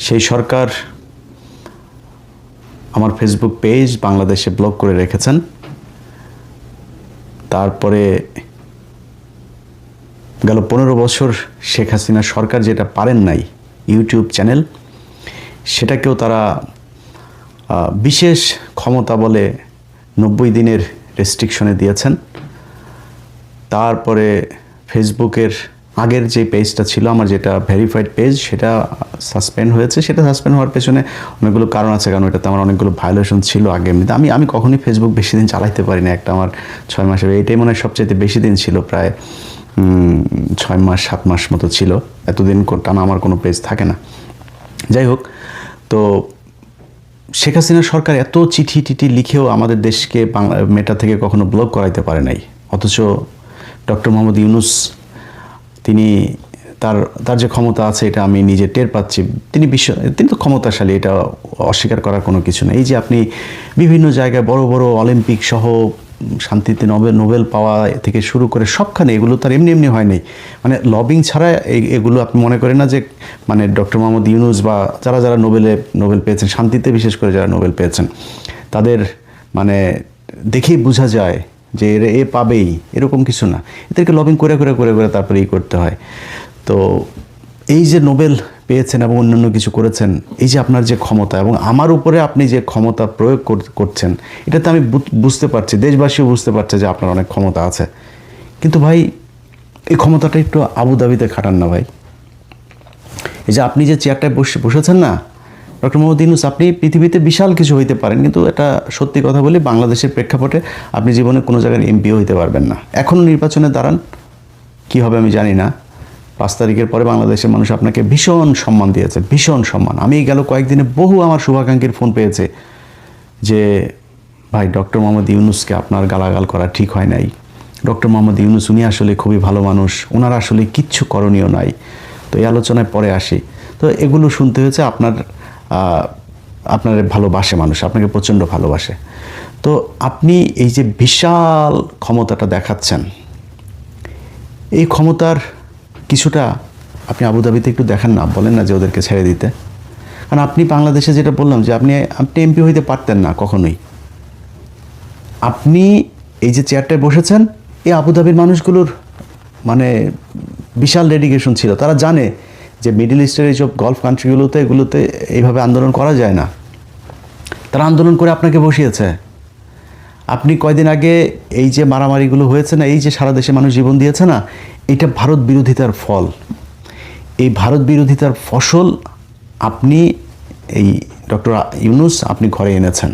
সেই সরকার আমার Facebook page বাংলাদেশে ব্লক করে রেখেছেন। তারপরে গেল 15 বছর শেখ হাসিনা সরকার যেটা পারেন নাই, ইউটিউব চ্যানেল, সেটাকেও তারা বিশেষ ক্ষমতা বলে 90 দিনের রেস্ট্রিকশনে দিয়েছেন। তারপরে ফেসবুকের আগের যে পেজটা ছিল আমার, যেটা ভেরিফাইড পেজ, সেটা সাসপেন্ড হয়েছে। সেটা সাসপেন্ড হওয়ার পেছনে অনেকগুলো কারণ আছে, কারণ এটাতে আমার অনেকগুলো ভায়োলেশন ছিল আগে। এমনিতে আমি কখনোই ফেসবুক বেশি দিন চালাইতে পারি না, একটা আমার 6 মাসের, এইটাই মনে হয় সবচেয়ে বেশি দিন ছিল, প্রায় 6 মাস 7 মাস মতো ছিল। এতদিন টানা আমার কোনো পেজ থাকে না। যাই হোক, তো শেখ হাসিনা সরকার এত চিঠি টিঠি লিখেও আমাদের দেশকে মেটা থেকে কখনো ব্লক করাইতে পারে নাই। অথচ ডক্টর মোহাম্মদ ইউনূস, তিনি তার যে ক্ষমতা আছে এটা আমি নিজে টের পাচ্ছি। তিনি তো ক্ষমতাশালী, এটা অস্বীকার করার কোনো কিছু নেই। এই যে আপনি বিভিন্ন জায়গায় বড় বড় অলিম্পিক সহ শান্তিতে নোবেল পাওয়া থেকে শুরু করে সবখানে, এগুলো তার এমনি এমনি হয়নি, মানে লবিং ছাড়া এগুলো আপনি মনে করেন না যে মানে ডক্টর মোহাম্মদ ইউনূস বা যারা নোবেল পেয়েছেন, শান্তিতে বিশেষ করে যারা নোবেল পেয়েছেন, তাদের মানে দেখেই বোঝা যায় যে এ পাবেই, এরকম কিছু না। এদেরকে লবিং করে করে করে করে তারপরে করতে হয়। তো এই যে নোবেল পেয়েছেন এবং অন্যান্য কিছু করেছেন, এই যে আপনার যে ক্ষমতা এবং আমার উপরে আপনি যে ক্ষমতা প্রয়োগ করছেন, এটাতে আমি বুঝতে পারছি, দেশবাসীও বুঝতে পারছে যে আপনার অনেক ক্ষমতা আছে। কিন্তু ভাই, এই ক্ষমতাটা একটু আবুধাবিতে খাটান না ভাই। এই যে আপনি যে চেয়ারটায় বসেছেন না, ডক্টর মোহাম্মদ ইউনূস, আপনি পৃথিবীতে বিশাল কিছু হইতে পারেন, কিন্তু এটা সত্যি কথা বলি, বাংলাদেশের প্রেক্ষাপটে আপনি জীবনে কোনো জায়গায় এমপিও হইতে পারবেন না। এখনও নির্বাচনে দাঁড়ান, কী হবে আমি জানি না। 5 তারিখের পরে বাংলাদেশের মানুষ আপনাকে ভীষণ সম্মান দিয়েছে, ভীষণ সম্মান। আমি গেল কয়েকদিনে বহু আমার শুভাকাঙ্ক্ষীর ফোন পেয়েছে যে ভাই, ডক্টর মোহাম্মদ ইউনূসকে আপনার গালাগাল করা ঠিক হয় নাই। ডক্টর মোহাম্মদ ইউনূস, উনি আসলে খুবই ভালো মানুষ, ওনার আসলে কিচ্ছু করণীয় নাই। তো এই আলোচনায় পরে আসি। তো এগুলো শুনতে হয়েছে, আপনার ভালোবাসে মানুষ, আপনাকে প্রচণ্ড ভালোবাসে। তো আপনি এই যে বিশাল ক্ষমতাটা দেখাচ্ছেন, এই ক্ষমতার কিছুটা আপনি আবুধাবিতে একটু দেখেন না, বলেন না যে ওদেরকে ছেড়ে দিতে। কারণ আপনি বাংলাদেশে যেটা বললাম যে আপনি এমপি হইতে পারতেন না কখনোই। আপনি এই যে চেয়ারটায় বসেছেন, এই আবুধাবির মানুষগুলোর মানে বিশাল ডেডিকেশন ছিল। তারা জানে যে মিডল ইস্টের এইসব গলফ কান্ট্রিগুলোতে এগুলোতে এইভাবে আন্দোলন করা যায় না। তারা আন্দোলন করে আপনাকে বসিয়েছে। আপনি কয়দিন আগে এই যে মারামারিগুলো হয়েছে না, এই যে সারা দেশে মানুষ জীবন দিয়েছে না, এটা ভারত বিরোধিতার ফল। এই ভারত বিরোধিতার ফসল আপনি, এই ডক্টর ইউনূস, আপনি ঘরে এনেছেন।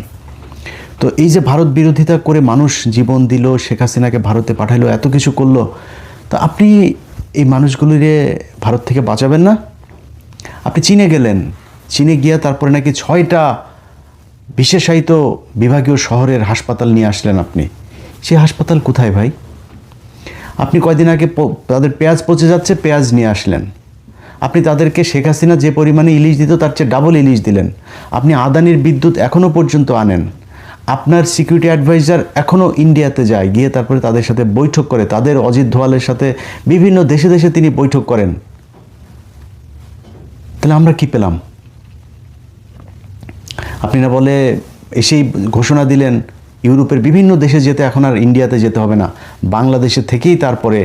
তো এই যে ভারত বিরোধিতা করে মানুষ জীবন দিল, শেখ হাসিনাকে ভারতে পাঠাইলো, এত কিছু করলো, তো আপনি এই মানুষগুলিরে ভারত থেকে বাঁচাবেন না? আপনি চীনে গেলেন, চীনে গিয়ে তারপরে নাকি 6টা বিশেষায়িত বিভাগীয় শহরের হাসপাতাল নিয়ে আসলেন আপনি। সেই হাসপাতাল কোথায় ভাই? আপনি কয়দিন আগে তাদের পেঁয়াজ পচে যাচ্ছে, পেঁয়াজ নিয়ে আসলেন। আপনি তাদেরকে শেখ হাসিনা যে পরিমাণে ইলিশ দিত তার চেয়ে ডাবল ইলিশ দিলেন। আপনি আদানির বিদ্যুৎ এখনও পর্যন্ত আনেন। আপনার সিকিউরিটি অ্যাডভাইজার এখনও ইন্ডিয়াতে যায়, গিয়ে তারপরে তাদের সাথে বৈঠক করে, তাদের অজিত দোয়ালের সাথে বিভিন্ন দেশে দেশে তিনি বৈঠক করেন। তাহলে আমরা কি পেলাম? আপনি না বলে এসেই ঘোষণা দিলেন ইউরোপের বিভিন্ন দেশে যেতে, এখন আর ইন্ডিয়াতে যেতে হবে না, বাংলাদেশে থেকেই তারপরে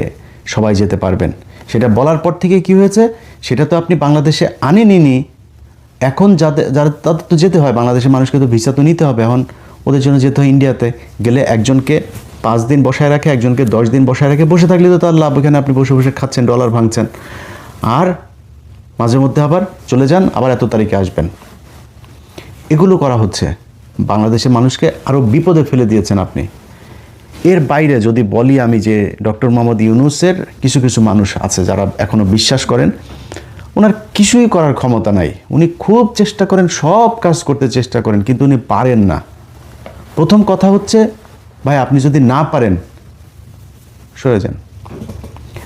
সবাই যেতে পারবেন। সেটা বলার পর থেকে কি হয়েছে, সেটা তো আপনি বাংলাদেশে আনেননি। এখন যারা তাদের তো যেতে হয়, বাংলাদেশের মানুষকে তো ভিসা তো নিতে হবে, এখন ওদের জন্য যেতে হয় ইন্ডিয়াতে। গেলে একজনকে 5 দিন বসায় রাখে, একজনকে 10 দিন বসায় রাখে। বসে থাকলে তো তার লাভ, এখানে আপনি বসে বসে খাচ্ছেন, ডলার ভাঙছেন, আর মাঝে মধ্যে আবার চলে যান, আবার এত তারিখে আসবেন। এগুলো করা হচ্ছে, বাংলাদেশের মানুষকে আরও বিপদে ফেলে দিয়েছেন আপনি। এর বাইরে যদি বলি আমি, যে ডক্টর মোহাম্মদ ইউনূসের কিছু কিছু মানুষ আছে যারা এখনও বিশ্বাস করেন ওনার কিছুই করার ক্ষমতা নাই। উনি খুব চেষ্টা করেন, সব কাজ করতে চেষ্টা করেন, কিন্তু উনি পারেন না। প্রথম কথা হচ্ছে, ভাই আপনি যদি না পারেন সরে যান।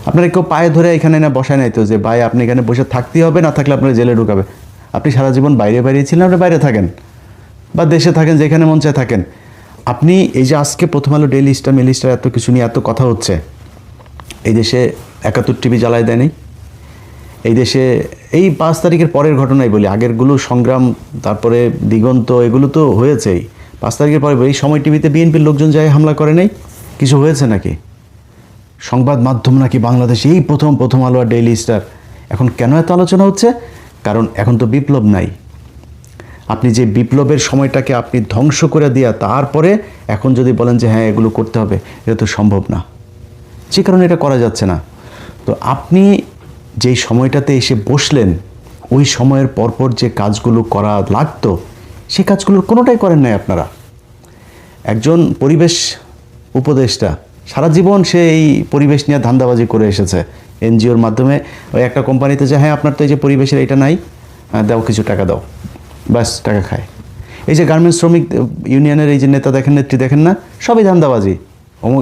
আপনারা কেউ পায়ে ধরে এখানে না বসায় নাই তো যে ভাই আপনি এখানে বসে থাকতেই হবে, না থাকলে আপনারা জেলে ঢুকাবে। আপনি সারা জীবন বাইরে ছিলেন, আপনি বাইরে থাকেন বা দেশে থাকেন, যেখানে মন চায় থাকেন। আপনি এই যে আজকে প্রথম আলো, ডেইলি স্টার, মেইলি স্টার, এত কিছু নিয়ে এত কথা হচ্ছে, এই দেশে 71 টিভি জ্বালায় দেয়নি, এই দেশে এই 5 তারিখের পরের ঘটনাই বলি, আগেরগুলো সংগ্রাম তারপরে দিগন্ত এগুলো তো হয়েছেই। 5 তারিখের পরে এই সময় টিভিতে বিএনপির লোকজন যায় হামলা করে নাই, কিছু হয়েছে নাকি? সংবাদ মাধ্যম নাকি বাংলাদেশে এই প্রথম আলো আর ডেইলি স্টার। এখন কেন এত আলোচনা হচ্ছে? কারণ এখন তো বিপ্লব নাই। আপনি যে বিপ্লবের সময়টাকে আপনি ধ্বংস করে দিয়া তারপরে এখন যদি বলেন যে হ্যাঁ এগুলো করতে হবে, এটা তো সম্ভব না, যে কারণে এটা করা যাচ্ছে না। তো আপনি যেই সময়টাতে এসে বসলেন, ওই সময়ের পরপর যে কাজগুলো করা লাগতো সেই কাজগুলোর কোনোটাই করেন নাই আপনারা। একজন পরিবেশ উপদেষ্টা সারা জীবন সে এই পরিবেশ নিয়ে ধান্দাবাজি করে এসেছে, এনজিওর মাধ্যমে ওই একটা কোম্পানিতে যে হ্যাঁ আপনার তো এই যে পরিবেশের এটা নাই, হ্যাঁ দাও কিছু টাকা দাও, ব্যাস টাকা খায়। এই যে গার্মেন্টস শ্রমিক ইউনিয়নের এই যে নেতা দেখেন, নেত্রী দেখেন না, সবই ধান্দাবাজি।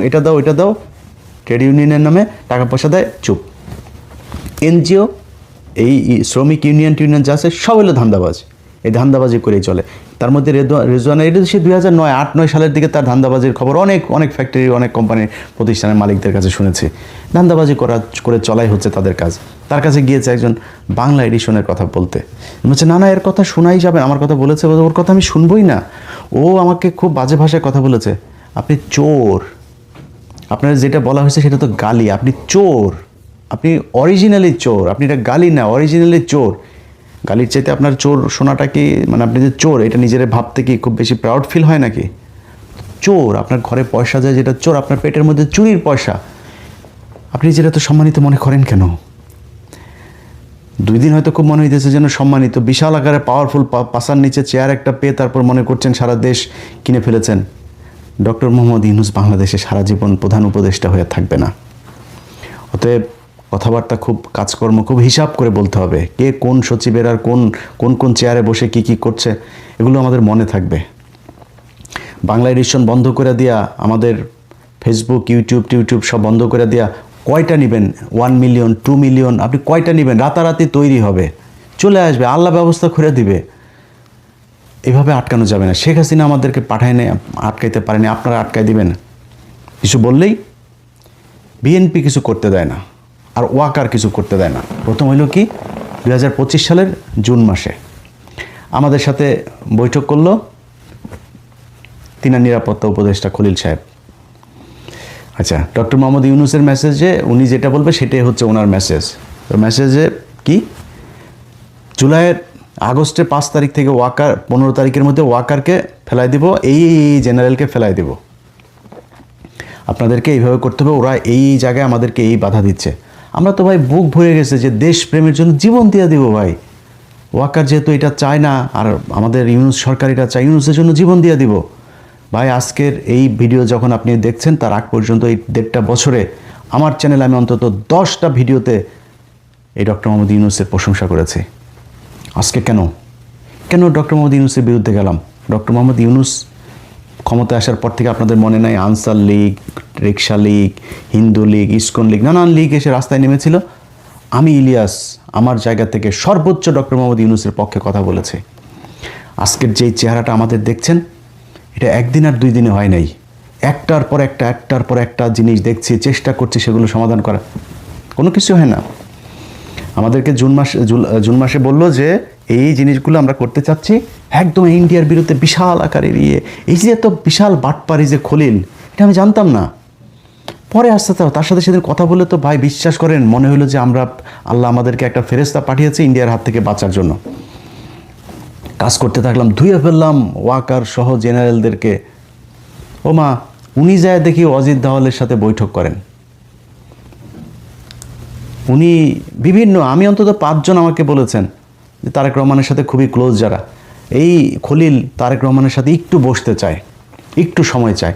এটা দাও এটা দাও, ট্রেড ইউনিয়নের নামে টাকা পয়সা দেয়, চুপ। এনজিও এই শ্রমিক ইউনিয়ন যা আছে সব হলো ধান্দাবাজ, এই ধান্দাবাজি করেই চলে। তার মধ্যে রেজওয়ানা এটা সে 2009 সালের দিকে তার ধান্দাবাজির খবর অনেক ফ্যাক্টরি অনেক কোম্পানির প্রতিষ্ঠানের মালিকদের কাছে শুনেছি। ধান্দাবাজি করে চলাই হচ্ছে তাদের কাজ। তার কাছে গিয়েছে একজন বাংলা এডিশনের কথা বলতে, বলছে না এর কথা শোনাই যাবে, আমার কথা বলেছে, ওর কথা আমি শুনবই না, ও আমাকে খুব বাজে ভাষায় কথা বলেছে। আপনি চোর, আপনার যেটা বলা হয়েছে সেটা তো গালি, আপনি চোর, আপনি অরিজিনালি চোর, আপনি এটা গালি না, অরিজিনালি চোর। গালির চাইতে আপনার চোর শোনাটা কি, মানে আপনি যে চোর এটা নিজের ভাবতে কি খুব বেশি প্রাউড ফিল হয় নাকি? চোর, আপনার ঘরে পয়সা যায় যেটা চোর, আপনার পেটের মধ্যে চুরির পয়সা, আপনি যেটা তো সম্মানিত মনে করেন কেন? 2 দিন হয়তো খুব মনে হইতেছে যেন সম্মানিত, বিশাল আকারে পাওয়ারফুল, পাশার নিচে চেয়ার একটা পেয়ে তারপর মনে করছেন সারা দেশ কিনে ফেলেছেন। ডক্টর মোহাম্মদ ইউনূস বাংলাদেশে সারা জীবন প্রধান উপদেষ্টা হয়ে থাকবে না। অতএব কথাবার্তা খুব, কাজকর্ম খুব হিসাব করে বলতে হবে, কে কোন সচিবের আর কোন চেয়ারে বসে কি করছে এগুলো আমাদের মনে থাকবে। বাংলা এডিশন বন্ধ করে দিয়া, আমাদের ফেসবুক ইউটিউব সব বন্ধ করে দিয়া কয়টা নেবেন? 1 মিলিয়ন 2 মিলিয়ন আপনি কয়টা নেবেন? রাতারাতি তৈরি হবে, চলে আসবে, আল্লাহ ব্যবস্থা করে দিবে। এভাবে আটকানো যাবে না। শেখ হাসিনা আমাদেরকে পাঠায় নেই, আটকাইতে পারেনি, আপনারা আটকাই দিবেন? কিছু বললেই বিএনপি কিছু করতে দেয় না, আর ওয়াকার কিছু করতে দেয় না। প্রথম হইল কি, 2025 সালের জুন মাসে আমাদের সাথে বৈঠক করলো তিনা নিরাপত্তা উপদেষ্টা খলিল সাহেব। আচ্ছা, ডক্টর মোহাম্মদ ইউনূসের মেসেজে উনি যেটা বলবে সেটাই হচ্ছে ওনার মেসেজ। তো মেসেজে কি, আগস্টের 5 তারিখ থেকে ওয়াকার 15 তারিখের মধ্যে ওয়াকারকে ফেলাই দিব, এই জেনারেলকে ফেলাই দিব, আপনাদেরকে এইভাবে করতে হবে, ওরা এই জায়গায় আমাদেরকে এই বাধা দিচ্ছে। আমরা তো ভাই বুক ভরে গেছে যে দেশপ্রেমের জন্য জীবন দিয়ে দিব ভাই। ওয়াকার যেহেতু এটা চায় না, আর আমাদের ইউনূস সরকার এটা চায়, ইউনূসের জন্য জীবন দিয়ে দিব ভাই। আজকের এই ভিডিও যখন আপনি দেখছেন তার আগ পর্যন্ত এই 1.5 বছরে আমার চ্যানেলে আমি অন্তত 10টা ভিডিওতে এই ডক্টর মোহাম্মদ ইউনূসের প্রশংসা করেছি। আজকে কেন ডক্টর মোহাম্মদ ইউনূসের বিরুদ্ধে গেলাম? ডক্টর মোহাম্মদ ইউনূস ক্ষমতায় আসার পর থেকে আপনাদের মনে নাই, আনসার লীগ, রিক্সা লীগ, হিন্দু লীগ, ইসকন লীগ, নানান লীগ এসে রাস্তায় নেমেছিল। আমি ইলিয়াস আমার জায়গা থেকে সর্বোচ্চ ডক্টর মোহাম্মদ ইউনূসের পক্ষে কথা বলেছে। আজকের যেই চেহারাটা আমাদের দেখছেন, এটা 1 দিন আর 2 দিনে হয় নাই, একটার পর একটা জিনিস দেখছি, চেষ্টা করছি সেগুলো সমাধান করা, কোনো কিছু হয় না। আমাদেরকে জুন মাসে বললো যে এই জিনিসগুলো আমরা করতে চাচ্ছি, একদম ইন্ডিয়ার বিরুদ্ধে বিশাল আকারের এই যে এত বিশাল বাটপারি যে খলিল, এটা আমি জানতাম না। পরে আসতে তার সাথে সেদিন কথা বলে তো ভাই বিশ্বাস করেন মনে হলো যে আল্লাহ আমাদেরকে একটা ফেরেশতা পাঠিয়েছে ইন্ডিয়ার হাত থেকে বাঁচার জন্য। কাজ করতে থাকলাম, ধুয়ে ফেললাম ওয়াকার সহ জেনারেলদেরকে। ও মা, উনি যায় দেখি অজিত দাওয়ালের সাথে বৈঠক করেন। উনি আমি অন্তত 5 জন আমাকে বলেছেন যে তারেক রহমানের সাথে খুবই ক্লোজ যারা, এই খলিল তারেক রহমানের সাথে একটু বসতে চায়, একটু সময় চায়।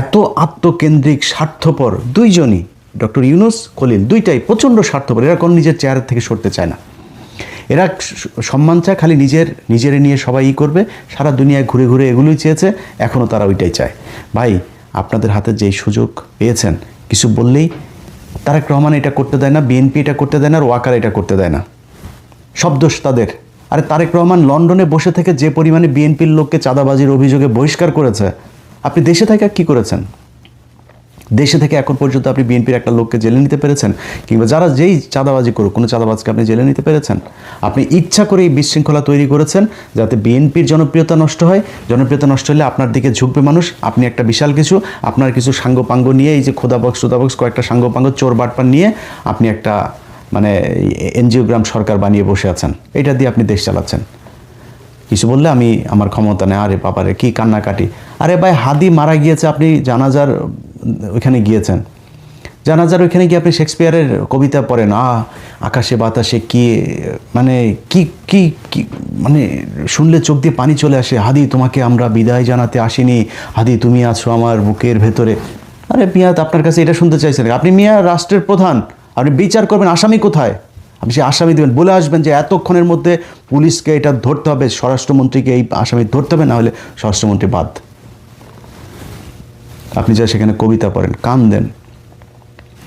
এত আত্মকেন্দ্রিক, স্বার্থপর দুইজনই, ডক্টর ইউনূস, খলিল, দুইটাই প্রচণ্ড স্বার্থপর। এরা কোনো নিজের চেয়ারের থেকে সরতে চায় না, এরা সম্মান চায়, খালি নিজের নিয়ে সবাই করবে, সারা দুনিয়ায় ঘুরে ঘুরে এগুলোই চেয়েছে, এখনও তারা ওইটাই চায়। ভাই, আপনাদের হাতে যেই সুযোগ পেয়েছেন, কিছু বললেই তারেক রহমান এটা করতে দেয় না, বিএনপি এটা করতে দেয় না, আর ওয়াকার এটা করতে দেয় না, সব দোষ তাদের। আরে তারেক রহমান লন্ডনে বসে থেকে যে পরিমাণে বিএনপির লোককে চাঁদাবাজির অভিযোগে বহিষ্কার করেছে, আপনি দেশে থেকে কি করেছেন? দেশে থেকে এখন পর্যন্ত আপনি বিএনপির একটা লোককে জেলে নিতে পেরেছেন? কিংবা যারা যেই চাঁদাবাজি করুক, কোনো চাঁদাবাজকে আপনি জেলে নিতে পেরেছেন? আপনি ইচ্ছা করে এই বিশৃঙ্খলা তৈরি করেছেন যাতে বিএনপির জনপ্রিয়তা নষ্ট হয়। জনপ্রিয়তা নষ্ট হলে আপনার দিকে ঝুঁকবে মানুষ। আপনি একটা বিশাল কিছু, আপনার কিছু সাঙ্গপাঙ্গ নিয়ে, এই যে খোদাবক্স টোদাবক্স কয়েকটা সাঙ্গপাঙ্গ চোর বাটপার নিয়ে আপনি একটা মানে এনজিওগ্রাম সরকার বানিয়ে বসে আছেন। এটা দিয়ে আপনি দেশ চালাচ্ছেন। কিছু বললে আমি আমার ক্ষমতা নেই, আরে বাবারে কি কান্নাকাটি। আরে ভাই, হাদি মারা গিয়েছে, আপনি জানাজার ওইখানে গিয়েছেন, জানাজার ওইখানে গিয়ে আপনি শেক্সপিয়ারের কবিতা পড়েন, আকাশে বাতাসে কি মানে কি কি কি মানে শুনলে চোখ দিয়ে পানি চলে আসে। হাদি, তোমাকে আমরা বিদায় জানাতে আসিনি, হাদি তুমি আছো আমার বুকের ভেতরে। আরে মিয়া, আপনার কাছে এটা শুনতে চাইছেন? আপনি মিয়া রাষ্ট্রের প্রধান, আপনি বিচার করবেন, আসামি কোথায়? আপনি সেই আসামি দেবেন, বলে আসবেন যে এতক্ষণের মধ্যে পুলিশকে এটা ধরতে হবে, স্বরাষ্ট্রমন্ত্রীকে এই আসামি ধরতে হবে, না হলে স্বরাষ্ট্রমন্ত্রী বাদ। আপনি যা সেখানে কবিতা পড়েন, কান দেন,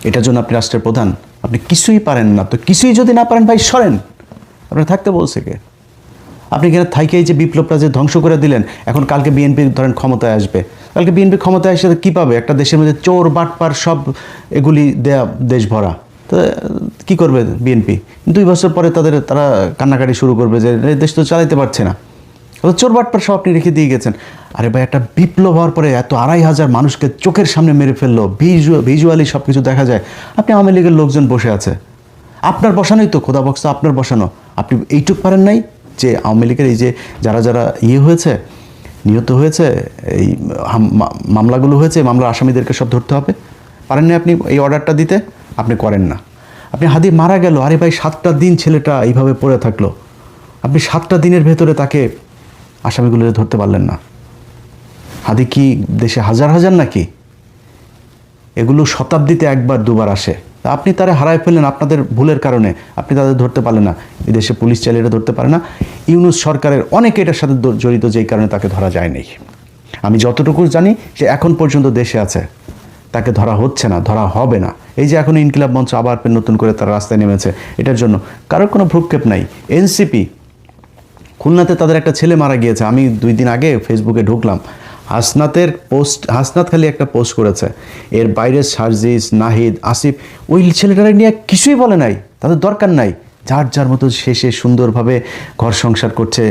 এটার জন্য আপনি রাষ্ট্রের প্রধান? আপনি কিছুই পারেন না তো। কিছুই যদি না পারেন ভাই, সরেন। আপনার থাকতে বলছে কে? আপনি এখানে থাইকেই যে বিপ্লবটা যে ধ্বংস করে দিলেন, এখন কালকে বিএনপি ধরেন ক্ষমতায় আসবে, কালকে বিএনপি ক্ষমতায় এসে কী পাবে? একটা দেশের মধ্যে চোর বাটপার সব এগুলি দেয়া দেশ ভরা। তো কী করবে বিএনপি? 2 বছর পরে তারা কান্নাকাটি শুরু করবে যে দেশ তো চালাইতে পারছে না, চোর বাটপার সব আপনি রেখে দিয়ে গেছেন। আরে ভাই, একটা বিপ্লব হওয়ার পরে এত 2,500 মানুষকে চোখের সামনে মেরে ফেললো, ভিজুয়ালি সব কিছু দেখা যায়। আপনি আওয়ামী লীগের লোকজন বসে আছে, আপনার বসানোই তো, খোদা বক্স আপনার বসানো। আপনি এইটুক পারেন নাই যে আওয়ামী লীগের এই যে যারা যারা হয়েছে, নিহত হয়েছে, এই মামলাগুলো হয়েছে, মামলার আসামিদেরকে সব ধরতে হবে? পারেন না আপনি এই অর্ডারটা দিতে? আপনি করেন না। আপনি হাদি মারা গেল, আরে ভাই 7টা দিন ছেলেটা এইভাবে পড়ে থাকলো, আপনি 7টা দিনের ভেতরে তাকে আসামিগুলো ধরতে পারলেন না। হাদি কি দেশে হাজার হাজার নাকি? এগুলো শতাব্দীতে একবার দুবার আসে। আপনি তারা হারায় ফেললেন আপনাদের ভুলের কারণে, আপনি তাদের ধরতে পারলেন না। এই দেশে পুলিশ চাইলে এটা ধরতে পারে না। ইউনূস সরকারের অনেকে এটার সাথে জড়িত, যেই কারণে তাকে ধরা যায়নি। আমি যতটুকু জানি সে এখন পর্যন্ত দেশে আছে, তাকে ধরা হচ্ছে না, ধরা হবে না। এই যে এখন ইনকিলাব মঞ্চ আবার নতুন করে তারা রাস্তায় নেমেছে, এটার জন্য কারোর কোনো ভ্রুক্ষেপ নাই। এনসিপি খুলনাতে তাদের একটা ছেলে মারা গিয়েছে, আমি 2 দিন আগে ফেসবুকে ঢুকলাম, হাসনাত খালি একটা পোস্ট করেছে, এর বাইরে সার্জিস, নাহিদ, আসিফ, ওই ছেলেটারা নিয়ে কিছুই বলে নাই, তাদের দরকার নাই। যার যার মতো শেষে সুন্দরভাবে ঘর সংসার করছে।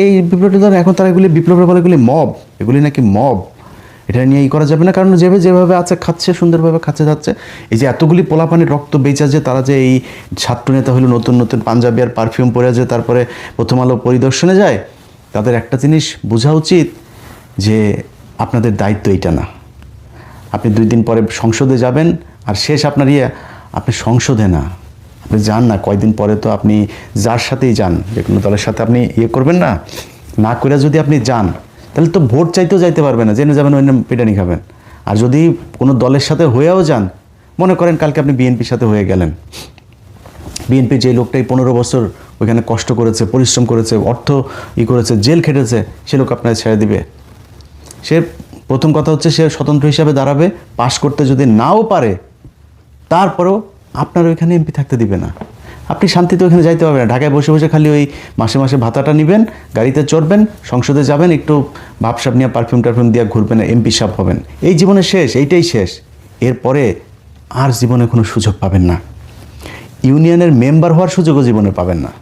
এই বিপ্লবটা এখন তারা এগুলি বিপ্লবের বলে এগুলি মব, এগুলি নাকি মব। এটা নিয়ে করা যাবে না, কারণ যেভাবে আছে খাচ্ছে, সুন্দরভাবে খাচ্ছে যাচ্ছে। এই যে এতগুলি পোলাপানির রক্ত বেচা, যে তারা যে এই ছাত্রনেতা হলো, নতুন নতুন পাঞ্জাবি আর পারফিউম পরে যে তারপরে প্রথম আলো পরিদর্শনে যায়, তাদের একটা জিনিস বোঝা উচিত যে আপনাদের দায়িত্ব এটা না। আপনি 2 দিন পরে সংসদে যাবেন, আর শেষ আপনার আপনি সংসদে না, আপনি যান না কয়দিন পরে, তো আপনি যার সাথেই যান, যে কোনো দলের সাথে আপনি করবেন না, না করে যদি আপনি যান, তাহলে তো ভোট চাইতেও যাইতে পারবেন না, জেনে যাবেন, অন্য পিটানি খাবেন। আর যদি কোনো দলের সাথে হয়েও যান, মনে করেন কালকে আপনি বিএনপির সাথে হয়ে গেলেন, বিএনপি যে লোকটাই 15 বছর ওইখানে কষ্ট করেছে, পরিশ্রম করেছে, অর্থ করেছে, জেল খেটেছে, সে লোক আপনার ছেড়ে দিবে? সে প্রথম কথা হচ্ছে সে স্বতন্ত্র হিসাবে দাঁড়াবে, পাশ করতে যদি নাও পারে, তারপরেও আপনার ওইখানে এমপি থাকতে দিবে না। আপনি শান্তিতে ওইখানে যাইতে পারবেন না। ঢাকায় বসে বসে খালি ওই মাসে মাসে ভাতাটা নেবেন, গাড়িতে চড়বেন, সংসদে যাবেন, একটু ভাবসাব নিয়ে পারফিউম টারফিউম দিয়ে ঘুরবেন, এমপি সাপ হবেন। এই জীবনে শেষ, এইটাই শেষ। এরপরে আর জীবনে কোনো সুযোগ পাবেন না। ইউনিয়নের মেম্বার হওয়ার সুযোগও জীবনে পাবেন না।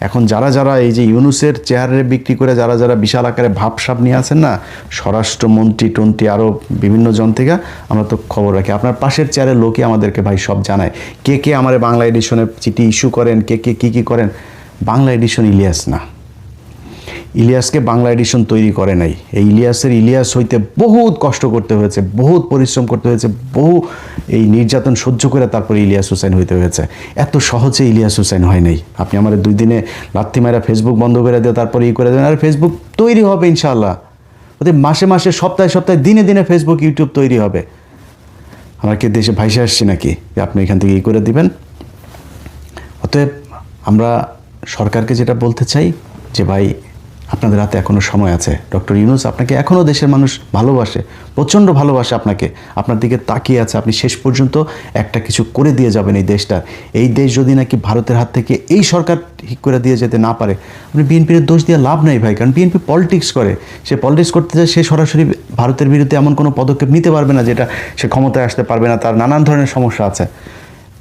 এখন যারা যারা এই যে ইউনূসের চেয়ারে বিক্রি করে যারা যারা বিশাল আকারে ভাবসাব নিয়ে আছেন না, স্বরাষ্ট্রমন্ত্রী টন্ত্রী আরও বিভিন্ন জন থেকে, আমরা তো খবর রাখি। আপনার পাশের চেয়ারের লোকই আমাদেরকে ভাই সব জানায়, কে কে আমার বাংলা এডিশনে চিঠি ইস্যু করেন, কে কে কী কী করেন। বাংলা এডিশন ইলিয়াস না, ইলিয়াসকে বাংলা এডিশন তৈরি করে নাই। এই ইলিয়াস হইতে বহুত কষ্ট করতে হয়েছে, বহুত পরিশ্রম করতে হয়েছে, বহু এই নির্যাতন সহ্য করে তারপরে ইলিয়াস হোসেন হইতে হয়েছে। এত সহজে ইলিয়াস হোসেন হয় নাই। আপনি আমার 2 দিনে লাথি মারা ফেসবুক বন্ধ করে দেয়, তারপরে করে দেবেন। আর ফেসবুক তৈরি হবে ইনশাআল্লাহ, ওদের মাসে মাসে সপ্তাহে সপ্তাহে দিনে দিনে ফেসবুক ইউটিউব তৈরি হবে। আমরা কি দেশে ভাইসে আসছি নাকি যে আপনি এখান থেকে করে দিবেন? অতএব আমরা সরকারকে যেটা বলতে চাই যে ভাই, আপনাদের হাতে এখনও সময় আছে। ডক্টর ইউনূস আপনাকে এখনও দেশের মানুষ ভালোবাসে, প্রচণ্ড ভালোবাসে আপনাকে, আপনার দিকে তাকিয়ে আছে। আপনি শেষ পর্যন্ত একটা কিছু করে দিয়ে যাবেন এই দেশটার। এই দেশ যদি নাকি ভারতের হাত থেকে এই সরকার ঠিক করে দিয়ে যেতে না পারে, আপনি বিএনপির দোষ দিয়ে লাভ নেই ভাই, কারণ বিএনপি পলিটিক্স করে। সে পলিটিক্স করতে যায়, সে সরাসরি ভারতের বিরুদ্ধে এমন কোনো পদক্ষেপ নিতে পারবে না যেটা সে ক্ষমতায় আসতে পারবে না, তার নানান ধরনের সমস্যা আছে।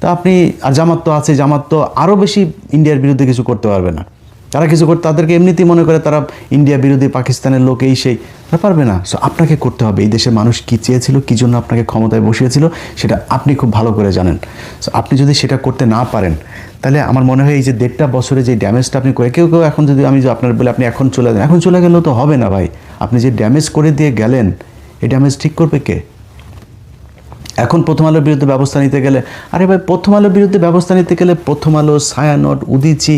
তা আপনি, আর জামাত তো আছে, জামাত তো আরও বেশি ইন্ডিয়ার বিরুদ্ধে কিছু করতে পারবে না। তারা কিছু করতে, তাদেরকে এমনিতেই মনে করে তারা ইন্ডিয়া বিরোধী, পাকিস্তানের লোক, এই সেই, তারা পারবে না। সো আপনাকে করতে হবে। এই দেশের মানুষ কী চেয়েছিল, কী জন্য আপনাকে ক্ষমতায় বসিয়েছিল, সেটা আপনি খুব ভালো করে জানেন। সো আপনি যদি সেটা করতে না পারেন, তাহলে আমার মনে হয় এই যে 1.5 বছরে যে ড্যামেজটা আপনি করে, কেউ এখন যদি আমি আপনার বলে আপনি এখন চলে যান, এখন চলে গেলেও তো হবে না ভাই। আপনি যে ড্যামেজ করে দিয়ে গেলেন, এই ড্যামেজ ঠিক করবে কে? এখন প্রথম আলোর বিরুদ্ধে ব্যবস্থা নিতে গেলে, আরে ভাই, প্রথম আলোর বিরুদ্ধে ব্যবস্থা নিতে গেলে প্রথম আলো, ছায়ানট, উদীচী,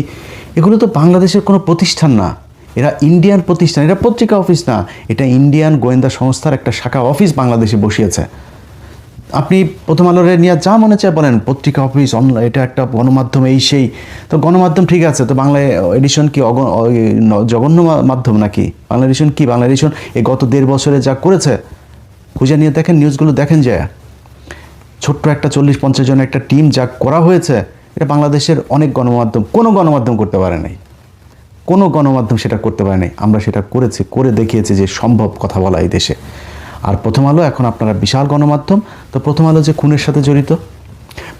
এগুলো তো বাংলাদেশের কোনো প্রতিষ্ঠান না, এরা ইন্ডিয়ান প্রতিষ্ঠান, এটা পত্রিকা অফিস না, এটা ইন্ডিয়ান গোয়েন্দা সংস্থার একটা শাখা অফিস বাংলাদেশে বসিয়েছে। আপনি প্রথম আলোরে নিয়ে যা মনে চায় বলেন, পত্রিকা অফিস, অনলাইন, এটা একটা গণমাধ্যম, এই সেই। তো গণমাধ্যম ঠিক আছে, তো বাংলা এডিশন কি জঘন্য মাধ্যম নাকি? বাংলা এডিশন কি? বাংলা এডিশন এই গত 1.5 বছরে যা করেছে, খুঁজে নিয়ে দেখেন, নিউজগুলো দেখেন যায়। ছোট্ট একটা 40-50 জনের একটা টিম যা করা হয়েছে, এটা বাংলাদেশের অনেক গণমাধ্যম, কোনো গণমাধ্যম করতে পারে নাই, কোনো গণমাধ্যম সেটা করতে পারে নাই। আমরা সেটা করেছি, করে দেখিয়েছি যে সম্ভব কথা বলা এই দেশে। আর প্রথম আলো এখন আপনারা বিশাল গণমাধ্যম। তো প্রথম আলো যে খুনের সাথে জড়িত,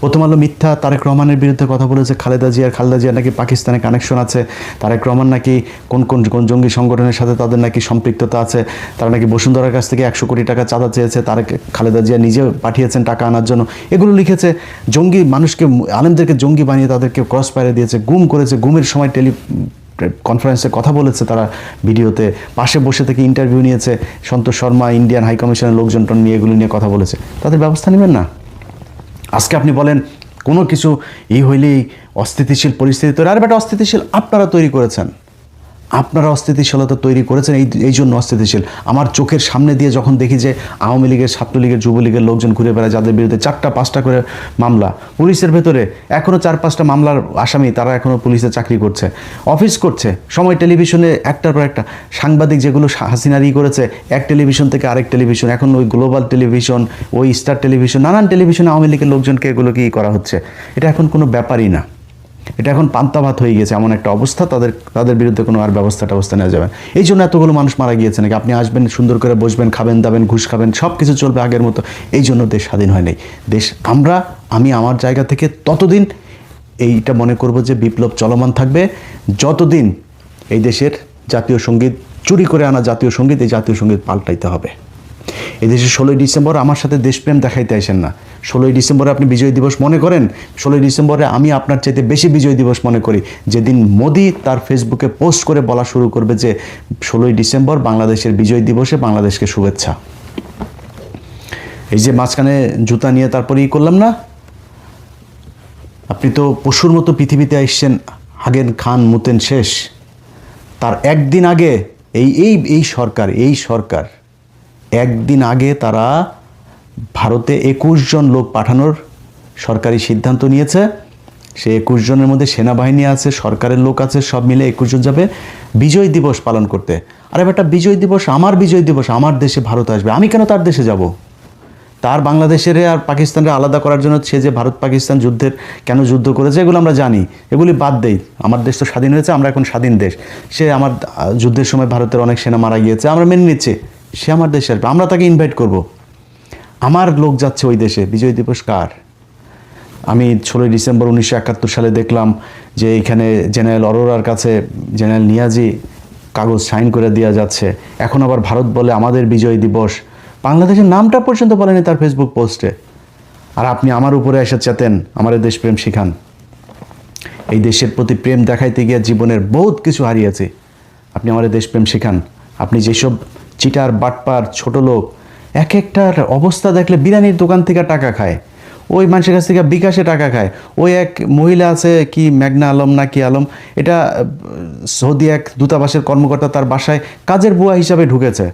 প্রথম আলো মিথ্যা তারেক রহমানের বিরুদ্ধে কথা বলেছে, খালেদা জিয়ার নাকি পাকিস্তানে কানেকশন আছে, তারেক রহমান নাকি কোন কোন কোন জঙ্গি সংগঠনের সাথে তাদের নাকি সম্পৃক্ততা আছে, তারা নাকি বসুন্ধরার কাছ থেকে 100 কোটি টাকা চাঁদা চেয়েছে, খালেদা জিয়া নিজে পাঠিয়েছেন টাকা আনার জন্য, এগুলো লিখেছে। জঙ্গি মানুষকে, আলেমদেরকে জঙ্গি বানিয়ে তাদেরকে ক্রস ফায়ারে দিয়েছে, গুম করেছে, গুমের সময় কনফারেন্সে কথা বলেছে তারা, ভিডিওতে পাশে বসে থেকে ইন্টারভিউ নিয়েছে, সন্তোষ শর্মা, ইন্ডিয়ান হাই কমিশনের লোকজন নিয়ে এগুলো নিয়ে কথা বলেছে। তাদের ব্যবস্থা নেবেন না? আজকে আপনি বলেন কোনো কিছু হইলেই অস্থিতিশীল পরিস্থিতি তৈরি, আর বেটা অস্থিতিশীল আপনারা তৈরি করেছেন, আপনারা অস্থিতিশীলতা তৈরি করেছেন, এই জন্য অস্থিতিশীল। আমার চোখের সামনে দিয়ে যখন দেখি যে আওয়ামী লীগের, ছাত্রলীগের, যুবলীগের লোকজন ঘুরে বেড়ায়, যাদের বিরুদ্ধে 4টা-5টা করে মামলা, পুলিশের ভেতরে এখনও 4-5টা মামলার আসামি, তারা এখনও পুলিশে চাকরি করছে, অফিস করছে, সময় টেলিভিশনে একটার পর একটা সাংবাদিক, যেগুলো হাসিনারি করেছে, এক টেলিভিশন থেকে আরেক টেলিভিশন, এখন ওই গ্লোবাল টেলিভিশন, ওই স্টার টেলিভিশন, নানান টেলিভিশনে আওয়ামী লীগের লোকজনকে এগুলো কি করা হচ্ছে, এটা এখন কোনো ব্যাপারই না। এটা এখন পান্তা ভাত হয়ে গেছে, এমন একটা অবস্থা, তাদের বিরুদ্ধে কোনো আর ব্যবস্থা নেওয়া যাবে। এই জন্য এতগুলো মানুষ মারা গিয়েছে নাকি? আপনি আসবেন, সুন্দর করে বসবেন, খাবেন দাবেন, ঘুষ খাবেন, সব কিছু চলবে আগের মতো। এই জন্য দেশ স্বাধীন হয় নাই। দেশ আমি আমার জায়গা থেকে ততদিন এইটা মনে করব যে বিপ্লব চলমান থাকবে, যতদিন এই দেশের জাতীয় সঙ্গীত, চুরি করে আনা জাতীয় সঙ্গীত, এই জাতীয় সঙ্গীত পাল্টাইতে হবে। এদেশে 16ই ডিসেম্বর আমার সাথে দেশপ্রেম দেখাইতে আসেন না। 16ই ডিসেম্বরে আপনি বিজয় দিবস মনে করেন, 16ই ডিসেম্বরে আমি আপনার চাইতে বেশি বিজয় দিবস মনে করি যেদিন মোদি তার ফেসবুকে পোস্ট করে বলা শুরু করবে যে 16ই ডিসেম্বর বাংলাদেশের বিজয় দিবসে বাংলাদেশকে শুভেচ্ছা। এই যে মাঝখানে জুতা নিয়ে তারপরে করলাম না, আপনি তো পশুর মতো পৃথিবীতে আসছেন, হাগেন, খান, মুতেন, শেষ। তার একদিন আগে এই সরকার একদিন আগে তারা ভারতে 21 জন লোক পাঠানোর সরকারি সিদ্ধান্ত নিয়েছে। সে 21 জনের মধ্যে সেনাবাহিনী আছে, সরকারের লোক আছে, সব মিলে 21 জন যাবে বিজয় দিবস পালন করতে। আরে বেটা, বিজয় দিবস আমার দেশে ভারত আসবে, আমি কেন তার দেশে যাব? তার বাংলাদেশের আর পাকিস্তানকে আলাদা করার জন্য সে যে ভারত পাকিস্তান কেন যুদ্ধ করেছে এগুলো আমরা জানি, এগুলি বাদ দেই। আমার দেশ তো স্বাধীন হয়েছে, আমরা এখন স্বাধীন দেশ। সে আমার যুদ্ধের সময় ভারতের অনেক সেনা মারা গিয়েছে, আমরা মেনে নিচ্ছি, সে আমার দেশে আসবে, আমরা তাকে ইনভাইট করব। আমার লোক যাচ্ছে ওই দেশে, বিজয় দিবস কার? আমি 16ই ডিসেম্বর 1971 সালে দেখলাম যে এইখানে জেনারেল অরোরার কাছে জেনারেল নিয়াজি কাগজ সাইন করে দেওয়া যাচ্ছে। এখন আবার ভারত বলে আমাদের বিজয় দিবস, বাংলাদেশের নামটা পর্যন্ত বলেনি তার ফেসবুক পোস্টে। আর আপনি আমার উপরে এসে চেতেন, আমার দেশপ্রেম শিখান। এই দেশের প্রতি প্রেম দেখাইতে গিয়ে জীবনের বহুত কিছু হারিয়েছে, আপনি আমার দেশপ্রেম শিখান। আপনি যেসব চিটার, বাটপার, ছোট লোক, এক একটার অবস্থা দেখলে বিরিয়ানির দোকান থেকে টাকা খায়, ওই মানুষের কাছ থেকে বিকাশে টাকা খায়। ওই এক মহিলা আছে, কি মেঘনা আলম না কি আলম, এটা সৌদি এক দূতাবাসের কর্মকর্তা, তার বাসায় কাজের বুয়া হিসাবে ঢুকেছে,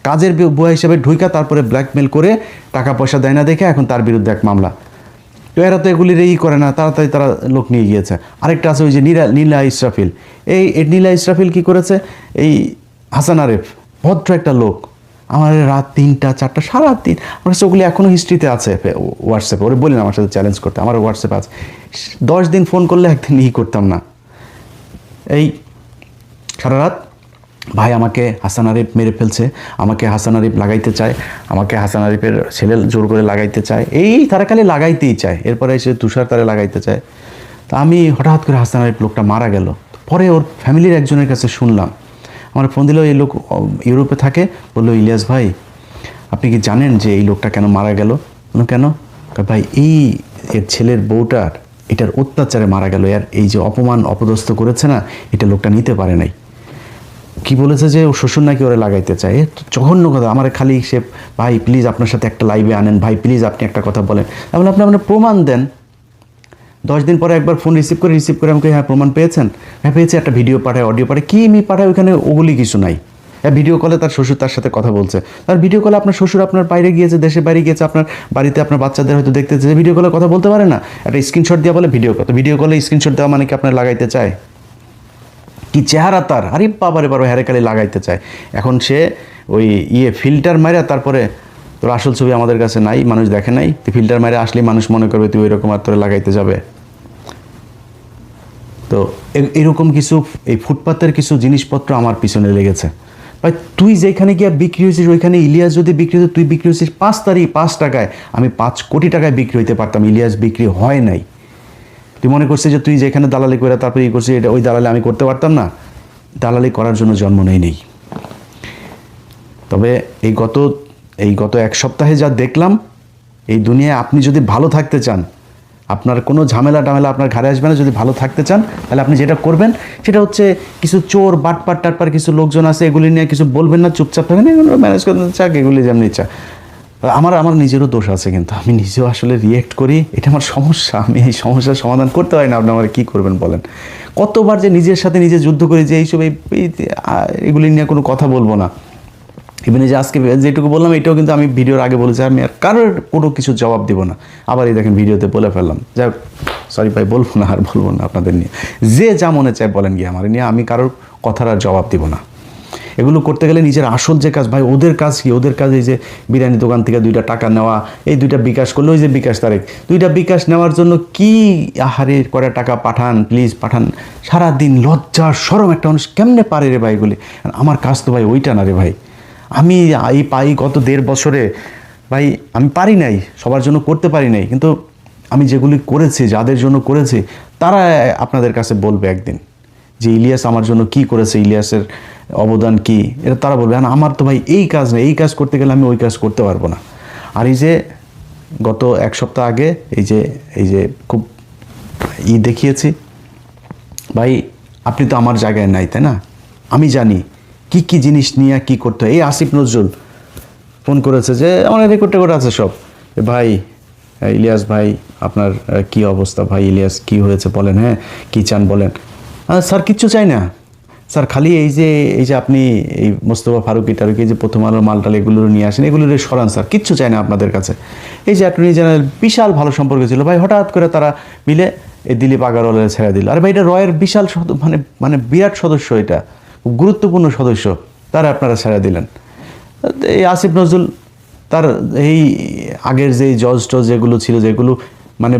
কাজের বুয়া হিসাবে ঢুইকা তারপরে ব্ল্যাকমেল করে টাকা পয়সা দেয় না দেখে এখন তার বিরুদ্ধে এক মামলা। তো এরা তো এগুলির করে না, তাড়াতাড়ি তারা লোক নিয়ে গিয়েছে। আরেকটা আছে ওই যে নীলা ইসরাফিল, এই নীলা ইসরাফিল কী করেছে, এই হাসান আরেফ ভদ্র একটা লোক, আমার রাত 3টা 4টা সারাদিন, আমার কাছে ওগুলি এখনও হিস্ট্রিতে আছে হোয়াটসঅ্যাপে, ওরে বলি না আমার সাথে চ্যালেঞ্জ করতে, আমার হোয়াটসঅ্যাপে আছে, 10 দিন ফোন করলে একদিন করতাম না, এই সারা রাত ভাই আমাকে হাসান আরিফ মেরে ফেলছে, আমাকে হাসান আরিফ লাগাইতে চায়, আমাকে হাসান আরিফের ছেলে জোর করে লাগাইতে চায়, তারা খালি লাগাইতেই চায়, এরপরে এসে তুষার তারে লাগাইতে চায়। তা আমি হঠাৎ করে হাসান আরিফ লোকটা মারা গেল, পরে ওর ফ্যামিলির একজনের কাছে শুনলাম, আমার ফোন দিল, এই লোক ইউরোপে থাকে, বললো ইলিয়াস ভাই আপনি কি জানেন যে এই লোকটা কেন মারা গেল? কেন? ভাই এর ছেলের বউটার এটার অত্যাচারে মারা গেল, এই যে অপমান অপদস্থ করেছে না, এটা লোকটা নিতে পারে নাই। কি বলেছে যে ও শ্বশুর নাকি ওরা লাগাইতে চায়, জঘন্য কথা। আমার খালি সে ভাই প্লিজ আপনার সাথে একটা লাইভে আনেন, ভাই প্লিজ আপনি একটা কথা বলেন, তাহলে আপনি আপনার প্রমাণ দেন। 10 দিন পরে একবার ফোন রিসিভ করে আমাকে, হ্যাঁ প্রমাণ পেয়েছেন? হ্যাঁ পেয়েছি, একটা ভিডিও পাঠায়, অডিও পাঠায়, কি পাঠায়, ওইখানে ওগুলি কিছু নাই। হ্যাঁ ভিডিও কলে তার শ্বশুর তার সাথে কথা বলছে, তার ভিডিও কলে আপনার শ্বশুর আপনার বাইরে গিয়েছে, দেশে বাইরে গিয়েছে, আপনার বাড়িতে আপনার বাচ্চাদের হয়তো দেখতেছে, ভিডিও কলে কথা বলতে পারে না, একটা স্ক্রিনশট দেওয়া বলে ভিডিও কলে স্ক্রিনশট দেওয়া মানে কি আপনার লাগাইতে চায়? কি চেহারা তার, আরে বাবারে বারো হ্যারেকালি লাগাইতে চায়। এখন সে ওই ফিল্টার মারা, তারপরে তোর আসল ছবি আমাদের কাছে নাই, মানুষ দেখে নাই, তুই ফিল্টার মারে আসলেই মানুষ মনে করবে তুই ওইরকম আর তোরে লাগাইতে যাবে। তো এরকম কিছু এই ফুটপাতের কিছু জিনিসপত্র আমার পিছনে লেগেছে। ভাই তুই যেখানে গিয়ে বিক্রি হয়েছিস, ওইখানে ইলিয়াস যদি বিক্রি হতো, তুই বিক্রি হয়েছিস 5 টাকায়, আমি 5 কোটি টাকায় বিক্রি হইতে পারতাম, ইলিয়াস বিক্রি হয় নাই। তুই মনে করছিস যে তুই যেখানে দালালি করে তারপরে করছিস, এটা ওই দালালি আমি করতে পারতাম না? দালালি করার জন্য জন্ম নেই। তবে এই গত 1 সপ্তাহে যা দেখলাম, এই দুনিয়ায় আপনি যদি ভালো থাকতে চান, আপনার কোনো ঝামেলা আপনার ঘাড়ে আসবে না, যদি ভালো থাকতে চান তাহলে আপনি যেটা করবেন সেটা হচ্ছে কিছু চোর বাটপার টাটপার কিছু লোকজন আছে, এগুলি নিয়ে কিছু বলবেন না, চুপচাপ থাকবেন, এগুলো ম্যানেজ করতে চাক, এগুলি যেমনি ইচ্ছা। আমার নিজেরও দোষ আছে, কিন্তু আমি নিজেও আসলে রিয়েক্ট করি, এটা আমার সমস্যা, আমি এই সমস্যার সমাধান করতে পারি না। আপনি আমার কী করবেন বলেন? কতবার যে নিজের সাথে নিজে যুদ্ধ করি যে এইসব এগুলি নিয়ে কোনো কথা বলবো না। ইভেন যে আজকে যেটুকু বললাম এটাও কিন্তু আমি ভিডিওর আগে বলেছি, আমি আর কারোর কোনো কিছু জবাব দিব না। আবার এই দেখেন ভিডিওতে বলে ফেললাম, যাই সরি ভাই, বলবো না আপনাদের নিয়ে, যে যা মনে চায় বলেন গিয়ে, আমার নিয়ে আমি কারোর কথার আর জবাব দিব না। এগুলো করতে গেলে নিজের আসল যে কাজ, ভাই ওদের কাজ কি? ওদের কাজ এই যে বিরিয়ানি দোকান থেকে 2টা টাকা নেওয়া, এই 2টা বিকাশ করলো, ওই যে বিকাশ তারিখ 2টা বিকাশ নেওয়ার জন্য কি আহারে করে টাকা পাঠান, প্লিজ পাঠান। সারাদিন লজ্জা শরম একটা মানুষ কেমনে পারে রে ভাই এগুলি? আমার কাজ তো ভাই ওইটা না রে ভাই। আমি পাই গত 1.5 বছরে ভাই, আমি পারি নাই, সবার জন্য করতে পারি নাই, কিন্তু আমি যেগুলি করেছি, যাদের জন্য করেছি, তারা আপনাদের কাছে বলবে একদিন যে ইলিয়াস আমার জন্য কি করেছে, ইলিয়াসের অবদান কি, এটা তারা বলবে। আমার তো ভাই এই কাজ নেই, এই কাজ করতে গেলে আমি ওই কাজ করতে পারবো না। আর এই যে গত 1 সপ্তাহ আগে এই যে খুব দেখিয়েছি, ভাই আপনি তো আমার জায়গায় নাই, তাই না? আমি জানি কি জিনিস নিয়ে কি করতে হয়। এই আসিফ নজরুল ফোন করেছে, যে আমার রেকর্ড আছে সব, ভাই ইলিয়াস ভাই আপনার কি অবস্থা, ভাই ইলিয়াস কি হয়েছে বলেন, হ্যাঁ কি চান বলেন। স্যার কিচ্ছু চাই না স্যার, খালি এই যে আপনি এই মোস্তফা ফারুকি টারুকি যে প্রথম আলোর মালটাল এগুলো নিয়ে আসেন, এগুলো সরান স্যার, কিচ্ছু চাই না আপনাদের কাছে। এই যে অ্যাটর্নি জেনারেল বিশাল ভালো সম্পর্ক ছিল ভাই, হঠাৎ করে তারা মিলে এই দিলীপ আগারওয়ালের ছেড়ে দিল। আর ভাই এটা রয়ের বিশাল মানে বিরাট সদস্য, এটা গুরুত্বপূর্ণ সদস্য, তারা আপনারা ছেড়ে দিলেন। এই আসিফ নজরুল তার এই আগের যে জজ টজ যেগুলো ছিল, যেগুলো মানে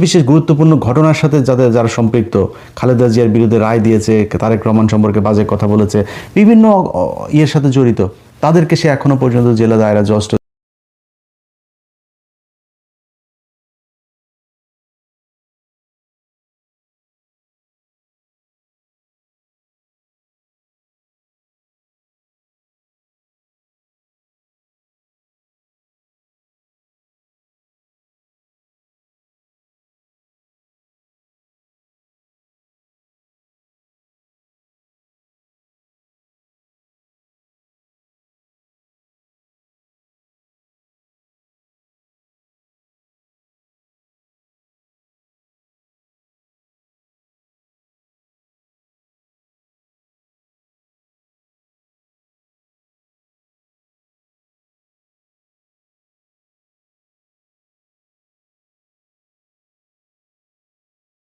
বিশেষ গুরুত্বপূর্ণ ঘটনার সাথে যারা সম্পৃক্ত, খালেদা জিয়ার বিরুদ্ধে রায় দিয়েছে, তারেক রহমান সম্পর্কে বাজে কথা বলেছে, বিভিন্ন সাথে জড়িত, তাদেরকে সে এখনো পর্যন্ত জেলা দায়রা জজ